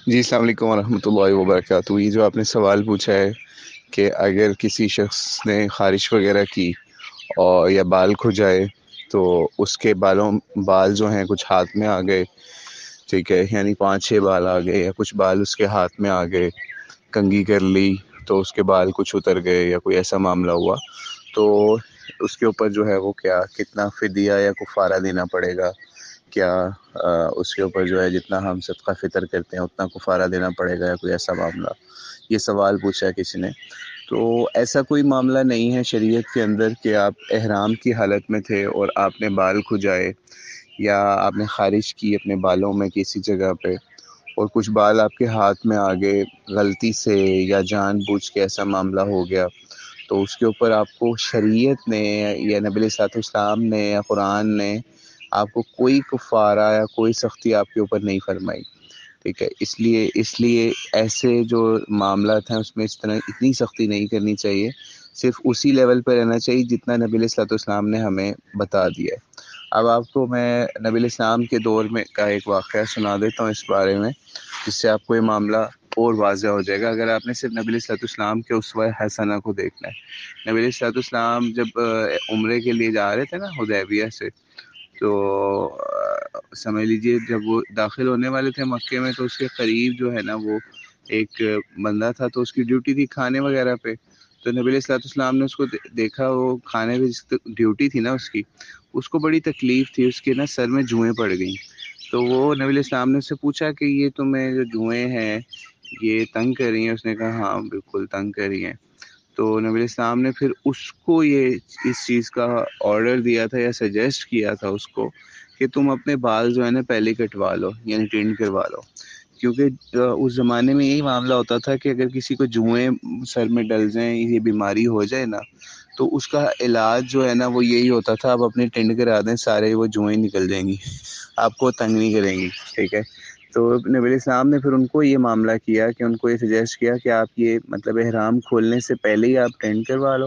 جی السلام علیکم ورحمۃ اللہ وبرکاتہ۔ یہ جو آپ نے سوال پوچھا ہے کہ اگر کسی شخص نے خارش وغیرہ کی اور یا بال کھجائے تو اس کے بال جو ہیں کچھ ہاتھ میں آ گئے، ٹھیک ہے، یعنی 5-6 بال آ گئے یا کچھ بال اس کے ہاتھ میں آ گئے، کنگھی کر لی تو اس کے بال کچھ اتر گئے یا کوئی ایسا معاملہ ہوا، تو اس کے اوپر جو ہے وہ کتنا فدیہ یا کفارہ دینا پڑے گا؟ کیا اس کے اوپر جو ہے جتنا ہم صدقہ فطر کرتے ہیں اتنا کفارہ دینا پڑے گا یا کوئی ایسا معاملہ؟ یہ سوال پوچھا ہے کسی نے۔ تو ایسا کوئی معاملہ نہیں ہے شریعت کے اندر کہ آپ احرام کی حالت میں تھے اور آپ نے بال کھجائے یا آپ نے خارش کی اپنے بالوں میں کسی جگہ پہ اور کچھ بال آپ کے ہاتھ میں آ گئے غلطی سے یا جان بوجھ کے ایسا معاملہ ہو گیا، تو اس کے اوپر آپ کو شریعت نے یا نبی علیہ الصلوۃ والسلام نے یا قرآن نے آپ کو کوئی کفارہ یا کوئی سختی آپ کے اوپر نہیں فرمائی، ٹھیک ہے۔ اس لیے ایسے جو معاملات ہیں اس میں اس طرح اتنی سختی نہیں کرنی چاہیے، صرف اسی لیول پہ رہنا چاہیے جتنا نبی علیہ الصلوۃ والسلام نے ہمیں بتا دیا ہے۔ اب آپ کو میں نبی علیہ السلام کے دور میں کا ایک واقعہ سنا دیتا ہوں اس بارے میں، جس سے آپ کو یہ معاملہ اور واضح ہو جائے گا اگر آپ نے صرف نبی علیہ الصلوۃ والسلام کے اسوہ حسنہ کو دیکھنا ہے۔ نبی علیہ الصلوۃ والسلام جب عمرے کے لیے جا رہے تھے نا حدیبیہ سے، تو سمجھ لیجئے جب وہ داخل ہونے والے تھے مکے میں تو اس کے قریب جو ہے نا وہ ایک بندہ تھا، تو اس کی ڈیوٹی تھی کھانے وغیرہ پہ، تو نبی علیہ الصلوۃ والسلام نے اس کو دیکھا، وہ کھانے پہ ڈیوٹی تھی نا اس کو بڑی تکلیف تھی، اس کے نا سر میں جوئیں پڑ گئیں، تو وہ نبی علیہ السلام نے اس سے پوچھا کہ یہ تمہیں جو جوئیں ہیں یہ تنگ کر رہی ہیں؟ اس نے کہا ہاں بالکل تنگ کر رہی ہیں۔ تو نبی علیہ السلام نے پھر اس کو اس چیز کا آرڈر دیا تھا یا سجیسٹ کیا تھا اس کو کہ تم اپنے بال جو ہے نا پہلے کٹوا لو، یعنی ٹرن کروا لو، کیونکہ اس زمانے میں یہی معاملہ ہوتا تھا کہ اگر کسی کو جوئیں سر میں ڈل جائیں، یہ بیماری ہو جائے نا، تو اس کا علاج جو ہے نا وہ یہی ہوتا تھا آپ اپنی ٹنڈ کرا دیں، سارے وہ جوئیں نکل جائیں گی، آپ کو تنگ نہیں کریں گی، ٹھیک ہے۔ تو نبی علیہ السلام نے پھر ان کو یہ معاملہ کیا کہ ان کو یہ سجیسٹ کیا کہ آپ یہ مطلب احرام کھولنے سے پہلے ہی آپ ٹینڈ کروا لو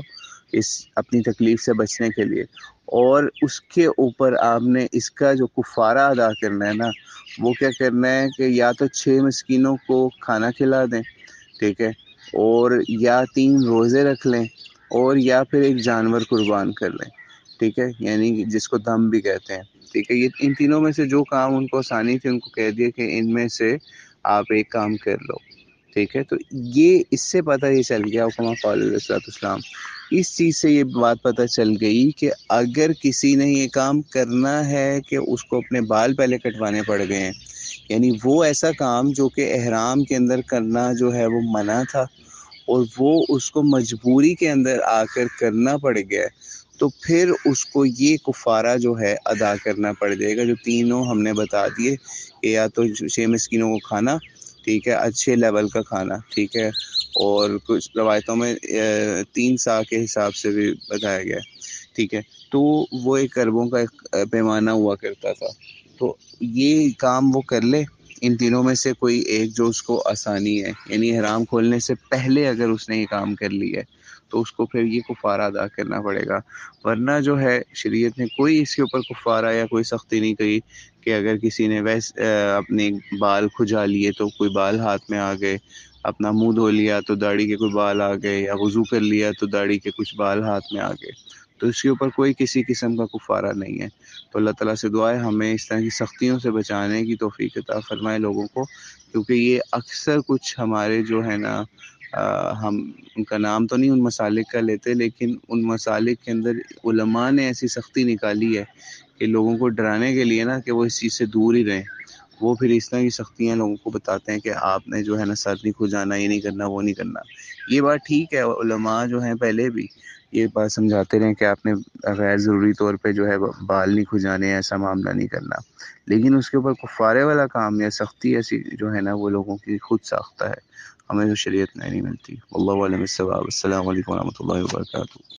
اس اپنی تکلیف سے بچنے کے لیے، اور اس کے اوپر آپ نے اس کا جو کفارہ ادا کرنا ہے نا وہ کیا کرنا ہے کہ یا تو 6 مسکینوں کو کھانا کھلا دیں، ٹھیک ہے، اور یا 3 روزے رکھ لیں، اور یا پھر ایک جانور قربان کر لیں، ٹھیک ہے، یعنی جس کو دم بھی کہتے ہیں، ٹھیک ہے۔ یہ ان تینوں میں سے جو کام ان کو آسانی تھی ان کو کہہ دیا کہ ان میں سے آپ ایک کام کر لو، ٹھیک ہے۔ تو یہ اس سے پتہ یہ چل گیا حکمہ قول علیہ الصلوۃ والسلام، اس چیز سے یہ بات پتہ چل گئی کہ اگر کسی نے یہ کام کرنا ہے کہ اس کو اپنے بال پہلے کٹوانے پڑ گئے ہیں، یعنی وہ ایسا کام جو کہ احرام کے اندر کرنا جو ہے وہ منع تھا اور وہ اس کو مجبوری کے اندر آ کر کرنا پڑ گیا، تو پھر اس کو یہ کفارہ جو ہے ادا کرنا پڑ جائے گا جو تینوں ہم نے بتا دیے، کہ یا تو 6 مسکینوں کو کھانا، ٹھیک ہے، اچھے لیول کا کھانا، ٹھیک ہے، اور کچھ روایتوں میں 3 سا کے حساب سے بھی بتایا گیا، ٹھیک ہے۔ تو وہ ایک اربوں کا ایک پیمانہ ہوا کرتا تھا، تو یہ کام وہ کر لے ان تینوں میں سے کوئی ایک جو اس کو آسانی ہے، یعنی احرام کھولنے سے پہلے اگر اس نے یہ کام کر لی ہے تو اس کو پھر یہ کفارہ ادا کرنا پڑے گا، ورنہ جو ہے شریعت نے کوئی اس کے اوپر کفارہ یا کوئی سختی نہیں کہی کہ اگر کسی نے اپنے بال کھجا لیے تو کوئی بال ہاتھ میں آ گئے، اپنا منہ دھو لیا تو داڑھی کے کوئی بال آ گئے، یا وضو کر لیا تو داڑھی کے کچھ بال ہاتھ میں آ گئے، تو اس کے اوپر کوئی کسی قسم کا کفارہ نہیں ہے۔ تو اللہ تعالیٰ سے دعا ہے ہمیں اس طرح کی سختیوں سے بچانے کی توفیق عطا فرمائے لوگوں کو، کیونکہ یہ اکثر کچھ ہمارے جو ہے نا ہم ان کا نام تو نہیں ان مسالک کا لیتے، لیکن ان مسالک کے اندر علماء نے ایسی سختی نکالی ہے کہ لوگوں کو ڈرانے کے لیے نا کہ وہ اس چیز سے دور ہی رہیں، وہ پھر اس طرح کی سختیاں لوگوں کو بتاتے ہیں کہ آپ نے جو ہے نا سر نہیں کھجانا، یہ نہیں کرنا، وہ نہیں کرنا۔ یہ بات ٹھیک ہے، علماء جو ہیں پہلے بھی یہ بات سمجھاتے رہے کہ آپ نے غیر ضروری طور پہ جو ہے بال نہیں کھجانے، ایسا معاملہ نہیں کرنا، لیکن اس کے اوپر کفارے والا کام یا سختی ایسی جو ہے نا وہ لوگوں کی خود ساختہ ہے، ہمیں جو شریعت میں نہیں ملتی۔ واللہ اعلم الصواب۔ السلام علیکم ورحمۃ اللہ وبرکاتہ۔